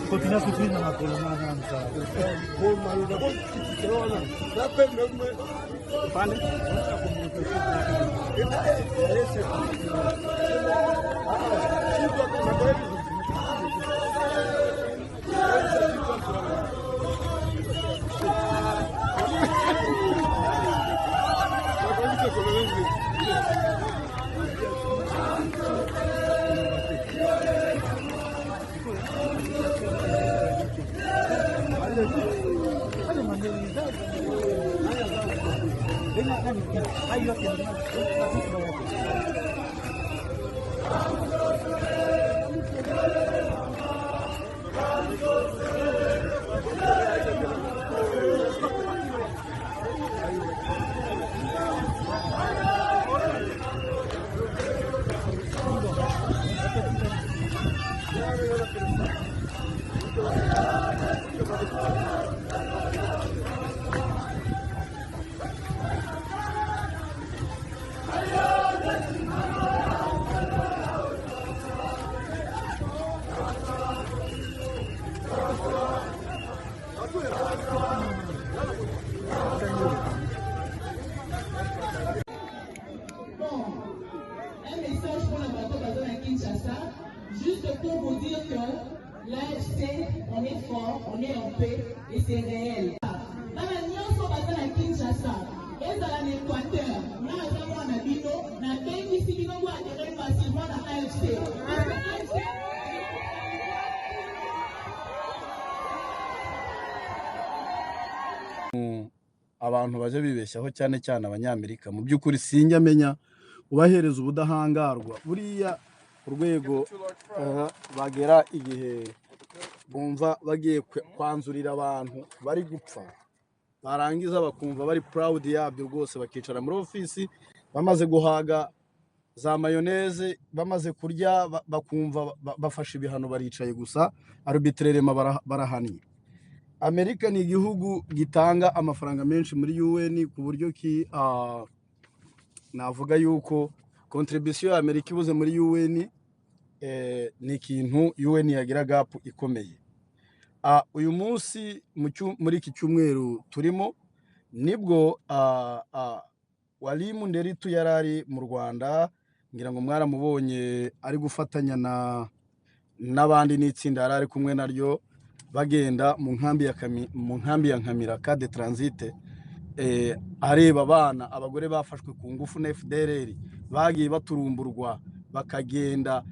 Continua sufriendo la colomana. Juste pour vous dire que l'AFC, on est fort, on est en paix et c'est réel. Dans la Nyonso basé à Kinshasa, et dans l'Équateur, on a vraiment un abino, on a bien ici qui nous voit adhérer facilement à l'AFC. Abantu baje bibeshyaho cyane cyane abanyamerika mu by'ukuri sinjya menya ubahereza ubudahangarwa buriya urwego bagera igihe bumva bagiye kwanzurira abantu bari gupfa barangiza bakumva bari proud yabyo rwose bakicara muri ofisi bamaze guhaga za mayoneze bamaze kurya bakumva bafashe ibihano baricaye gusa arbitrairement barahaniye. Amerika ni igihugu gitanga amafaranga menshi muri UN ku buryo ki navuga yuko contribution ya Amerika ibuze muri UN ni ikintu UN yagira gap ikomeye. Uyu munsi muri iki cyumweru turimo nibwo Walimu Nderitu yarari mu Rwanda ngira ngo mwaramubonye ari gufatanya n'abandi n'itsinda yarari kumwe naryo bagenda mu nkambi ya Nkamira ka de transit areba abana abagore bafashwe ku ngufu na FDLR bagiye baturumburwa bakagenda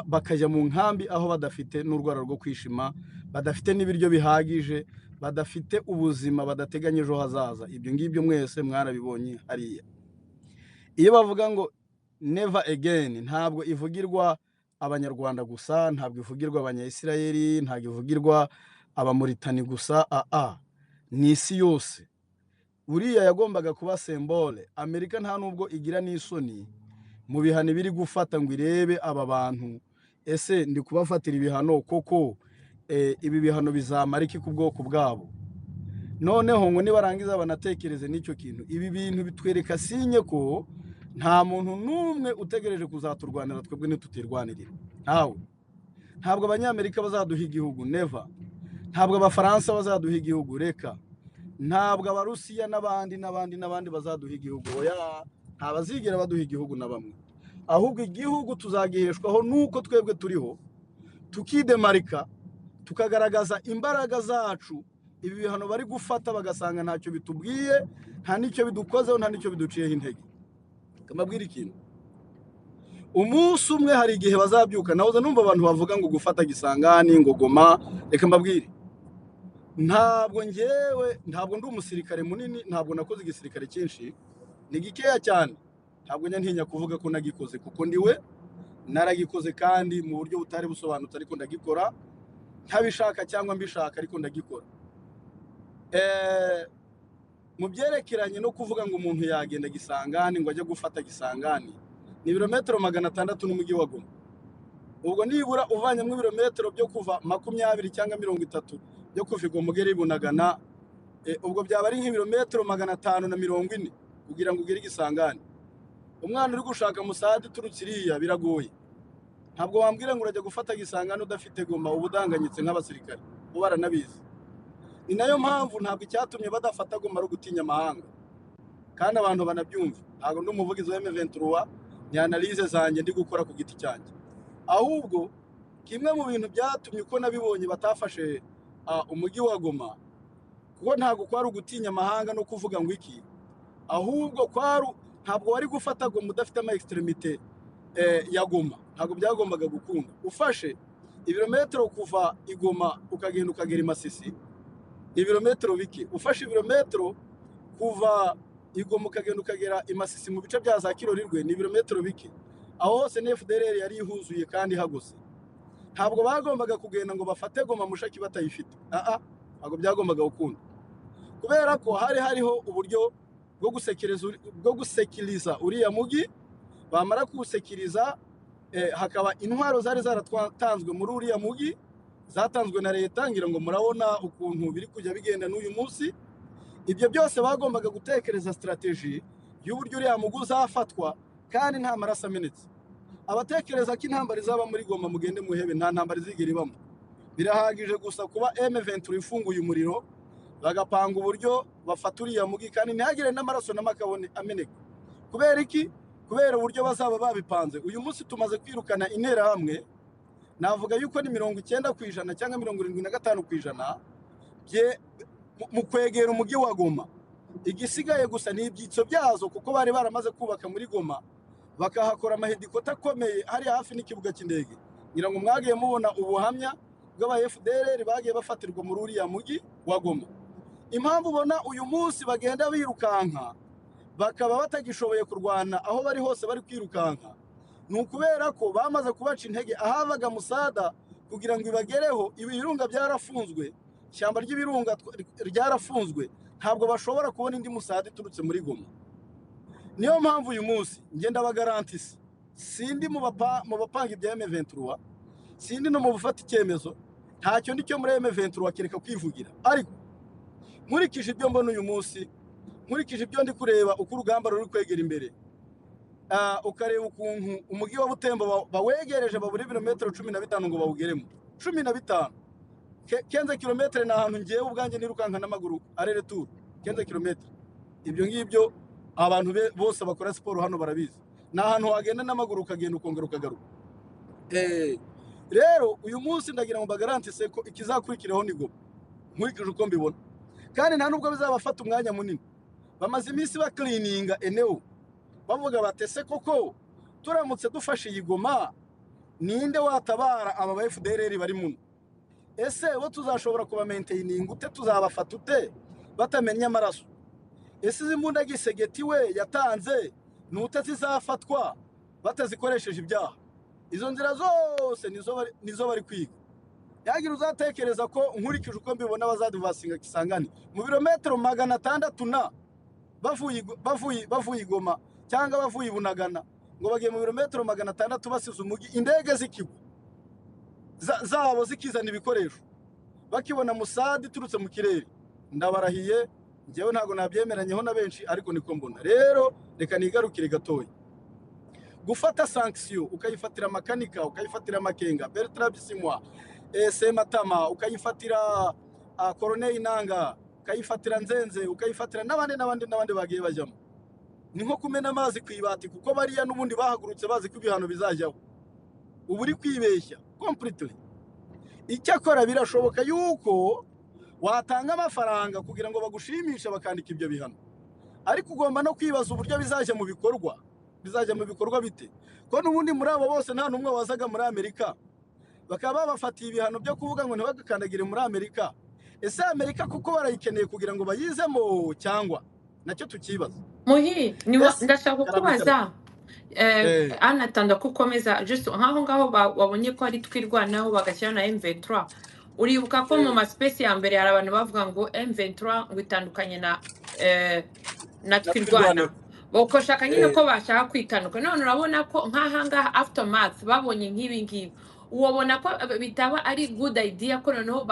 bakajya mu nkambi aho badafite n'urwara rwo kwishima badafite n'ibiryo bihagije badafite ubuzima badateganyejo hazaza. Ibyo ngibyo mwese mwarabibonye hariya. Iyo bavuga ngo never again ntabwo ivugirwa abanyarwanda gusa, ntabwo ivugirwa abanyayisirayeli, ntabwo ivugirwa abamuritani gusa, ni isi yose. Uriya yagombaga kuba symbole. Amerika nta nubwo igira n'isoni mu bihano biri gufata ngo irebe aba bantu ese ndi kubafatira ibihano koko ibi bihano bizamara iki ku bwoko bwabo. Noneho ngo nibarangiza banatekereze n'icyo kintu. Ibi bintu bitwereka sinye ko nta muntu numwe utegereje kuzaturwanira twebwe ntitutirwanirira. Ntabwo abanyamerika bazaduha igihugu, never. Ntabwo abafaransa bazaduha igihugu, reka. Ntabwo abarusiya n'abandi bazaduha igihugu, oya, ntabazigera baduha igihugu na bamwe. Ahubwo igihugu tuzagiheshwaho nuko twebwe turiho tukidemarika tukagaragaza imbaraga zacu. Ibi bihano bari gufata bagasanga ntacyo bitubwiye, nta nicyo bidukozeho, nta nicyo biduciyeho intege. kamabwira ikintu umunsi umwe hari igihe bazabyuka nahoze numva abantu bavuga ngo gufata Gisangani ngo Goma reka mbabwire ntabwo ndi umusirikare munini ntabwo nakoze igisirikare cyinshi ni gikeya cyane ntabwo ntinya kuvuga ko nagikoze kuko ndiwe naragikoze kandi mu buryo butari busobanutse ariko ndagikora ntabishaka cyangwa mbishaka ariko ndagikora mu byerekeranye no kuvuga ngo umuntu yagenda Gisangani ngo ajye gufata Gisangani ni ibirometero 600 n'umujyi wa Goma ubwo nibura uvanyemo ibirometero byo kuva 20 cyangwa 30 byo kuva Goma ugera Bunagana ubwo byaba ari nk'ibirometero 540 kugira ngo ugere Gisangani umwana uri gushaka musade turukiriya biragoye ntabwo wambwira ngo urajya gufata Gisangani udafite Goma ubudanganyitse nk'abasirikare ubaranabizi ni nayo mpamvu ntabwo icyatumye badafata Goma ari gutinya amahanga kandi abantu banabyumva ntabwo ndi umuvugizi wa M23 ni analyse zanjye ndi gukora ku giti cyanjye ahubwo kimwe mu bintu byatumye uko nabibonye batafashe umujyi wa Goma kuko ntabwo kwari ugutinya amahanga no kuvuga ngo iki ahubwo ntabwo wari gufata Goma udafite ama extremité ya Goma ntabwo byagombaga gukunda ufashe ibirometero kuva Igoma ukagenda ukagera Masisi ibirometero biki ufashe ibirometero kuva Igoma ukagenda ukagera Masisi mu bice bya za Kirorirwe ni ibirometero biki aho hose ni FDLR yari ihuzuye kandi hagose ntabwo bagombaga kugenda ngo bafate Goma Mushaki batayifite ntabwo byagombaga gukunda kubera ko hariho uburyo bwo gusekiriza uriya mugi bamara kuwusekiriza hakaba intwaro zari zaratanzwe muri uriya mugi zatanzwe na leta ngira ngo murabona ukuntu biri kujya bigenda n'uyu munsi ibyo byose bagombaga gutekereza strategy y'uburyo uriya mugi uzafatwa kandi nta maraso amenetse abatekereza ko intambara izaba muri Goma mugende muhebe nta ntambara izigera ibamo birahagije gusa kuba M23 ifunguye umuriro bagapanga uburyo bafata uriya mugi kandi ntihagire n'amaraso n'amakabone ameneka kubera iki kubera uburyo bazaba babipanze uyu munsi tumaze kwirukana intera hamwe navuga yuko ni 90% cyangwa 75% mu kwegera umugi wa Goma igisigaye gusa ni ibyitso byazo kuko bari baramaze kubaka muri Goma bakahakora amahedikota akomeye hari hafi n'ikibuga cy'indege ngira ngo mwagiye mubona ubuhamya bw'aba FDLR bagiye bafatirwa muri uriya mugi wa Goma impamvu ubona uyu munsi bagenda birukanka bakaba batagishoboye kurwana aho bari hose bari kwirukanka ni ukubera ko bamaze kubaca intege ahavaga musada kugira ngo ibagereho ibirunga byarafunzwe ishyamba ry'ibirunga ryarafunzwe ntabwo bashobora kubona indi musada iturutse muri Goma niyo mpamvu uyu munsi ngenda bagarantise sindi mu bapanga ibya M23 sindi no mu bufata icyemezo ntacyo ndicyo muri M23 kereka kwivugira ariko nkurikije ibyo mbona uyu munsi nkurikije ibyo ndi kureba uko urugamba ruri kwegera imbere ukareba ukuntu umugi wa Butembo bawegereje baburi ibirometero 15 ngo bawugeremo 15 kenze kilometre na ahantu ngiye ubwanjye nirukanka n'amaguru arere tour kenze kilometre ibyo ngibyo abantu bose bakora siporo hano barabizi na ahantu wagenda n'amaguru ukagenda ukongera ukagaruka rero uyu munsi ndagira ngo bagarantise ko ikizakurikiraho ni Goma nkurikije uko mbibona kandi nta nubwo bizabafata umwanya munini bamaze iminsi baklininga eneo bavuga batese koko turamutse dufashe iyi Goma ninde watabara aba FDLR bari muno ese bo tuzashobora kuba maintaining ute tuzabafata ute batamenya amaraso ese imbunda gisegeti we yatanze nute zizafatwa batazikoresheje ibyaha izo nzira zose nizo bari kwiga yagira uzatekereza ko nkurikije uko mbibona bazadivasinga Gisangani mu birometero 600 na bavuye Goma cyangwa bavuye Bunagana ngo bagiye mu birometero 600 basize umugi indege zikigwa zabo zikizana ibikoresho bakibona musadi turutse mu kirere ndabarahiye ngewe ntago nabyemeranyeho na benshi ariko niko mbona rero reka nigarukire gatoya gufata sanction ukayifatira makanika ukayifatira makenga Bertrand Bisimwa Sematama ukayifatira Colonel Nanga ukayifatira Nzenze ukayifatira n'abandi bagiye bajyamo ni nko kumena amazi kwibati kuko bariya n'ubundi bahagurutse bazi ko ibihano bizajyaho ubu uri kwibeshya completely icyakora birashoboka yuko watanga amafaranga kugira ngo bagushimisha bakandika ibyo bihano ariko ugomba no kwibaza uburyo bizajya mu bikorwa bizajya mu bikorwa bite ko n'ubundi muri abo bose nta numwe wazaga muri Amerika bakaba babafatiye ibihano byo kuvuga ngo ntibagakandagire muri Amerika. Ese Amerika kuko barayikeneye kugira ngo bayizemo cyangwa nacyo tukibaza. Muhi ndashaka kukubaza anatanda kukomeza just nkaho ngaho wabonye ko ari twirwanaho bagashyira na M23. Uribuka ko mu maspace ya mbere hari abantu bavuga ngo M23 ngo itandukanye na twirwana bakoshaka nyine ko bashaka kwitandukana. None urabona ko nkaha ngaha aftermath babonye nk'ibi ngibi ubona ko bitaba ari good idea ko noneho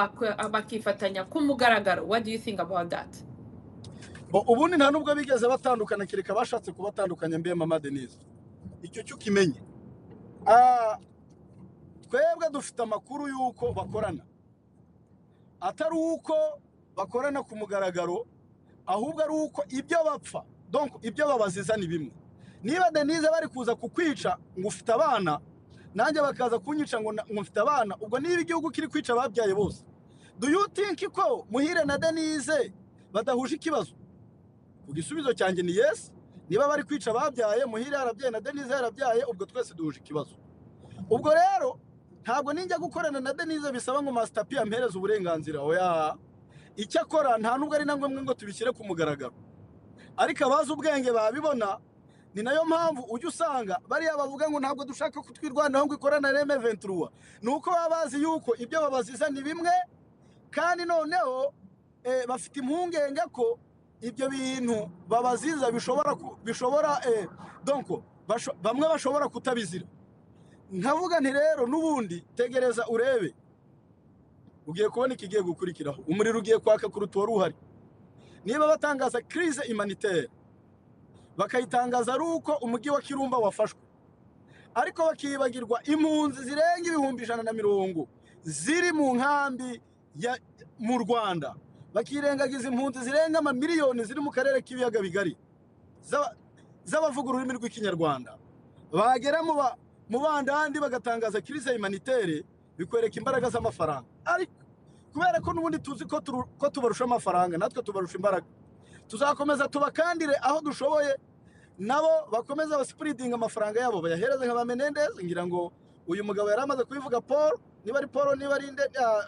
bakifatanya ku mugaragaro. What do you think about that? Ubundi nta nubwo bigeze batandukana kireka bashatse kubatandukanya mbe Mama Denise. Icyo cyo kimenye twebwe dufite amakuru yuko bakorana, atari uko bakorana ku mugaragaro, ahubwo ari uko ibyo bapfa donc ibyo babaziza ni bimwe. Niba Denise bari kuza kukwica ngo ufite abana nanjye bakaza kunyica ngo mfite abana, ubwo niba igihugu kiri kwica babyaye bose, do you think ko Muhire na Denise badahuje ikibazo? Igisubizo cyanjye ni yes. Niba bari kwica babyaye, Muhire yarabyaye na Denise yarabyaye, ubwo twese duhuje ikibazo. Ubwo rero ntabwo ninjya gukorana na Denise bisaba ngo Master P ampereze uburenganzira. Oya, icyo akora nta nubwo ari nangwe ngo tubishyire ku mugaragaro, ariko abazi ubwenge babibona. Ni nayo mpamvu ujye usanga bariya bavuga ngo ntabwo dushaka kutwirwanaho ngo ikorana na M23, nuko babazi yuko ibyo babaziza ni bimwe, kandi noneho bafite impungenge ko ibyo bintu babaziza bishobora donc bamwe bashobora kutabizira. Nkavuga nti rero n'ubundi tegereza urebe, ugiye kubona ikigiye gukurikiraho. Umuriro ugiye kwaka kuruta wari uhari. Niba batangaza crise humanitaire bakayitangaza ari uko umujyi wa Kirumba wafashwe, ariko bakibagirwa impunzi zirenga 150 ziri mu nkambi mu Rwanda, bakirengagiza impunzi zirenga amamiliyoni ziri mu karere k'ibiyaga bigari z'abavuga ururimi rw'ikinyarwanda. Bagera mu bandandi bagatangaza crise humanitaire, bikwereka imbaraga z'amafaranga. Ariko kubera ko n'ubundi tuzi ko tubarusha amafaranga, natwe tubarusha imbaraga, tuzakomeza tubakandire aho dushoboye, nabo bakomeza baspreading amafaranga yabo bayahereze nka Menendez. Ngira ngo uyu mugabo yaramaze kubivuga Paul, niba ari Paul niba ari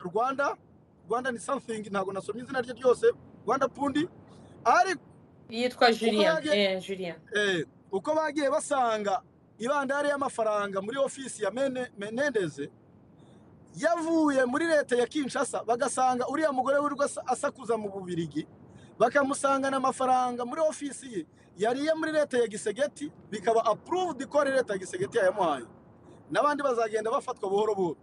Rwanda ni something, ntago nasomye izina rye ryose, Rwanda Pundi, ariko yitwa Julien. Uko bagiye basanga ibandari y'amafaranga muri ofisi ya Menendez yavuye muri leta ya Kinshasa, bagasanga uriya mugore w'urwo asakuza mu Bubirigi, bakamusangana amafaranga muri ofisi ye yariye muri leta ya Gisegeti, bikaba approved ko leta ya Gisegeti yamuhaye. Nabandi bazagenda bafatwa buhoro buhoro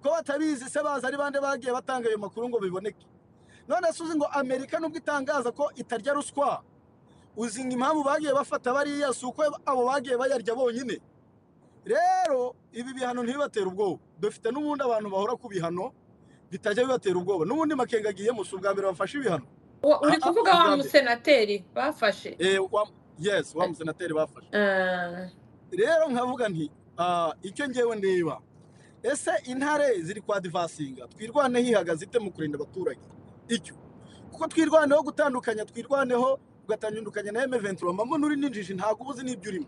ko batabizi se baza ari bande bagiye batanga ayo makuru ngo biboneke. None suzi ngo Amerika nubwo itangaza ko itarya ruswa, uzinga impamvu bagiye bafata bariya suko abo bagiye bayarya bonyine. Rero ibi bihano ntibibatera ubwoba, dufite n'ubundi abantu bahora ku bihano bitajya bibatera ubwoba. N'ubundi Makenga agiye mu bwa mbere bafashe ibihano. Uri kuvuga wa musenateri bafashe? Yes, wa musenateri bafashe. Rero nkavuga nti icyo ngewe ndeba, ese intare ziri kwa divasinga twirwane hihagaze ite mu kurinda abaturage? Icyo kuko twirwaneho gutandukanya, twirwaneho ugatandukanya na M23, mama nuri ninjiji ntago ubuzi n'ibyo urimo.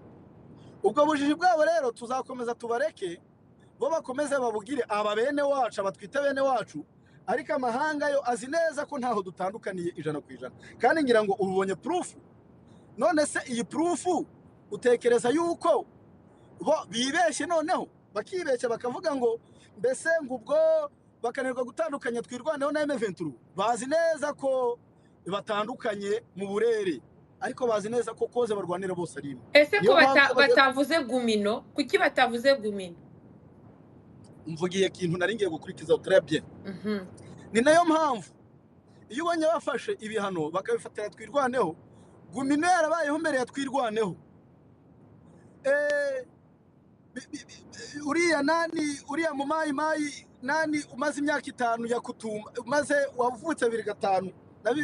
Ubwo bujiji bwabo rero tuzakomeza tubareke bo bakomeze babugire ababene wacu, abatwite bene wacu, ariko amahanga yo azi neza ko ntaho dutandukaniye 100%. Kandi ngira ngo ubonye proof. None se iyi proof utekereza yuko bo bibeshye, noneho bakibeshya bakavuga ngo mbese ngubwo bakanirwa gutandukanya twirwaneho na M23? Bazi neza ko batandukanye mu burere, ariko bazi neza ko koze barwanira bose ari imwe. Ese ko batavuze Gumino, kuki batavuze Gumino? Mvugiye kintu nari ngiye gukurikiza très bien. Ni nayo mpamvu iyo ubonye bafashe ibihano bakabifatira twirwaneho, Gumino yarabayeho mbere ya twirwaneho. Uriya mu mayi nani umaze imyaka 5 ya Kutumba, maze wavutse 2005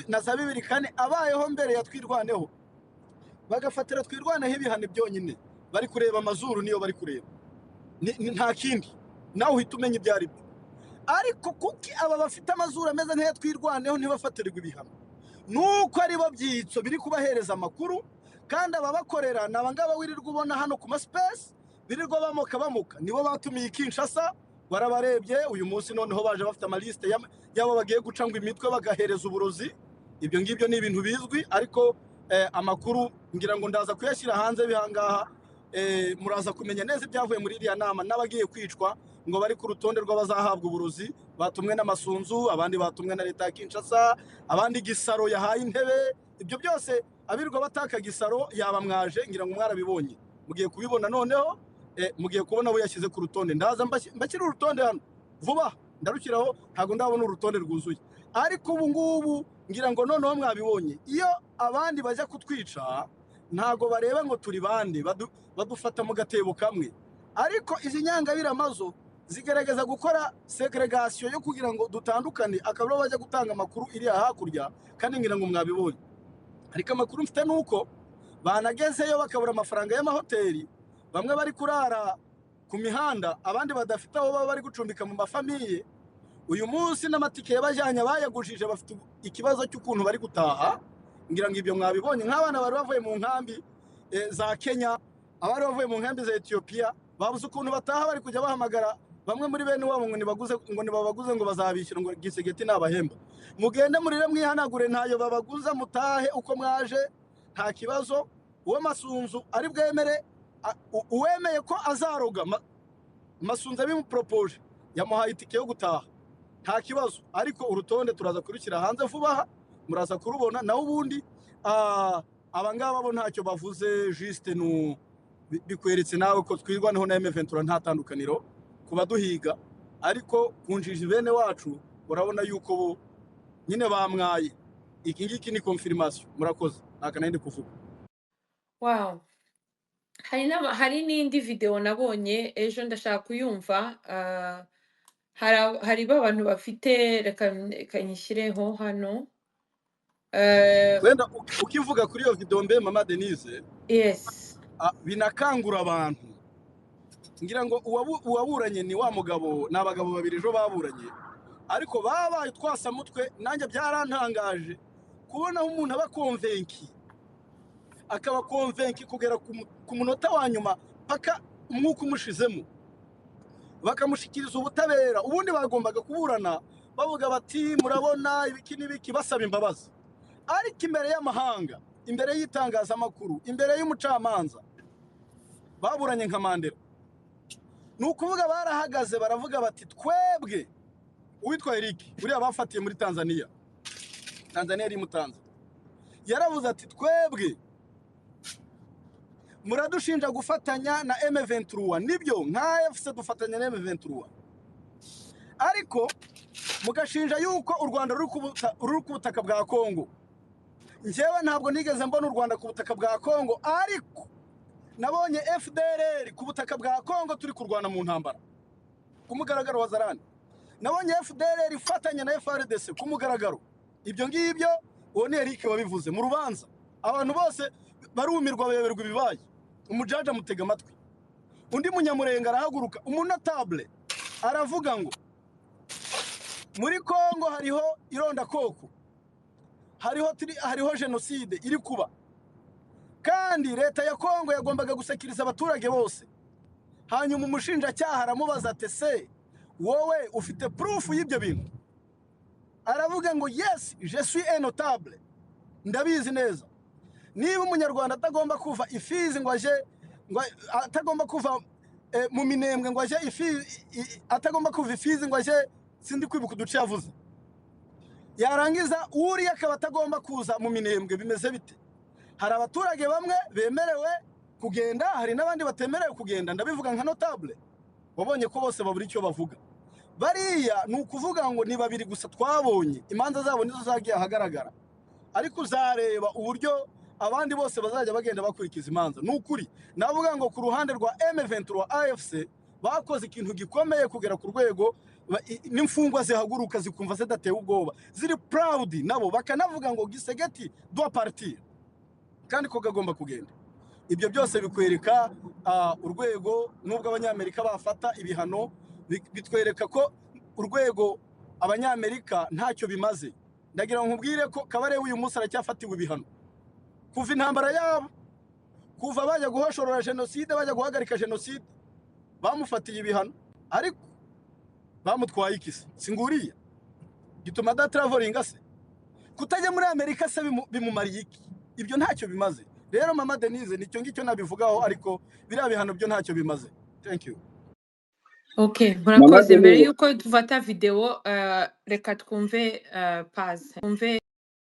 na 2004 abayeho mbere ya twirwaneho, bagafatira twirwaneho ibihano byonyine, bari kureba amazuru niyo bari kureba, nta kindi nawe uhita umenya ibyo ari byo. Ariko kuki aba bafite amazuru ameze nk'aya twirwaneho ntibafatirirwa ibihano? Nuko ari bo byitso biri kubahereza amakuru, kandi ababakorera ni abangaba wirirwa ubona hano ku maspace birirwa bamoka nibo batumiye Kinshasa warabarebye uyu munsi noneho baje bafite amaliste yabo bagiye guca ngo imitwe bagahereza uburozi ibyo ngibyo ni ibintu bizwi ariko amakuru ngira ngo ndaza kuyashyira hanze bihangaha muraza kumenya neza ibyavuye muri iriya nama n'abagiye kwicwa ngo bari ku rutonde rw'abazahabwa uburozi batumwe n'amasunzu abandi batumwe na leta ya Kinshasa abandi Gisaro yahaye intebe ibyo byose abirirwa bataka Gisaro yaba mwaje ngira ngo mwarabibonye mugiye kubibona noneho mugiye kubona abo yashyize ku rutonde ndaza mbakira urutonde hano vuba ndarukiraho ntago ndabona urutonde rwuzuye ariko ubu ngubu ngira ngo noneho mwabibonye iyo abandi bajya kutwica ntago bareba ngo turi bande badufata mu gatebo kamwe ariko izi nyangabiramazo zigerageza gukora segregation yo kugira ngo dutandukane akabura bajya gutanga amakuru iri hakurya kandi ngira ngo mwabibonye ariko amakuru mfite nuko banagezeyo bakabura amafaranga y'amahoteli bamwe bari kurara ku mihanda abandi badafite aho baba bari gucumbika mu mafamiye uyu munsi n'amatike yabajyanye bayagujije bafite ikibazo cy'ukuntu bari gutaha ngira ngo ibyo mwabibonye nk'abana bari bavuye mu nkambi za Kenya abari bavuye mu nkambi za Ethiopia babuze ukuntu bataha bari kujya bahamagara bamwe muri bene wabo ngo nibabaguze ngo bazabishyura ngo gisegeti nabahemba mugende murire mwihanagure ntayo babaguza mutahe uko mwaje nta kibazo uwo masunzu ari bwemere uwemeye ko azaroga masunzu abimupropoje yamuhaye itike yo gutaha nta kibazo ariko urutonde turaza kurukira hanze vuba muraza kurubona naho ubundi abangaba bo ntacyo bavuze juste bikweretse nawe ko twirwaneho na M23 nta tandukaniro kuba duhiga ariko kunjije bene wacu urabona yuko bo nyine bamwaye iki ngiki ni confirmation murakoze nakanende kuvuga wow hari n'indi video nabonye ejo ndashaka kuyumva hari abantu bafite reka nyishyireho hano wenda ukivuga kuri iyo video mbe mama Denise yes binakangura abantu ngira ngo uwaburanye ni wa mugabo n'abagabo babiri ejo baburanye ariko babaye twasa mutwe nanjye byarantangaje kubona umuntu aba convaincu akaba convaincu kugera ku munota wa nyuma paka umwuka umushizemo bakamushikiriza ubutabera ubundi bagombaga kuburana bavuga bati murabona ibiki n'ibiki basaba imbabazi ariko imbere y'amahanga imbere y'itangazamakuru imbere y'umucamanza baburanye nka Mandela nukuvuga barahagaze baravuga bati twebwe uwitwa Eric uriya bafatiye muri Tanzania iri mutanze yaravuze ati twebwe muradushinja gufatanya na M23 nibyo nka FC dufatanya na M23 ariko mugashinja yuko u Rwanda ruri ku butaka bwa Kongo njyewe ntabwo nigeze mbona u Rwanda ku butaka bwa Kongo ariko nabonye FDLR ku butaka bwa Kongo turi kurwana mu ntambara ku mugaragaro wa Zarani nabonye FDLR ifatanya na FRDC ku mugaragaro ibyo ngibyo uwo ni Eric wabivuze mu rubanza abantu bose barumirwa bayoberwa ibibaye umujaje amutega amatwi undi munyamurenga arahaguruka umunotable aravuga ngo muri Kongo hariho ironda koko hariho genocide iri kuba kandi leta ya Kongo yagombaga gusekiriza abaturage bose hanyuma umushinjacyaha aramubaza ati se wowe ufite proof y'ibyo bintu aravuga ngo yes je suis un notable ndabizi neza niba umunyarwanda atagomba kuva ifizi ngo aje atagomba kuva mu Minembwe ngo aje atagomba kuva ifizi ngo aje sindi kwibuka uduce yavuze yarangiza uri akaba atagomba kuza mu Minembwe bimeze bite hari abaturage bamwe bemerewe kugenda hari n'abandi batemerewe kugenda ndabivuga nka notable wabonye ko bose baburi icyo bavuga bariya nukuvuga ngo ni babiri gusa twabonye imanza zabo nizo zagiye ahagaragara ariko uzareba uburyo abandi bose bazajya bagenda bakurikiza imanza nukuri navuga ngo ku ruhande rwa M23 AFC bakoze ikintu gikomeye kugera ku rwego n'imfungwa zihaguruka zikumva zidatewe ubwoba ziri proud nabo bakanavuga ngo Gisegeti doit partir kandi ko gagomba kugenda ibyo byose bikwereka urwego nubwo abanyamerika bafata ibihano bitwereka ko urwego abanyamerika ntacyo bimaze ndagira ngo nkubwire ko Kabare uyu munsi aracyafatiwe ibihano kuva intambara yabo kuva bajya guhoshorora jenoside bajya guhagarika jenoside bamufatiye ibihano ariko bamutwaye ikisi singuriya gituma adatravolinga se kutajya muri Amerika se bimumariye iki ibyo ntacyo bimaze rero mama Denise nicyo ngicyo nabivugaho ariko biriya bihano byo ntacyo bimaze thank you Okay, murakoze mbere yuko tufata video reka twumve Paz twumve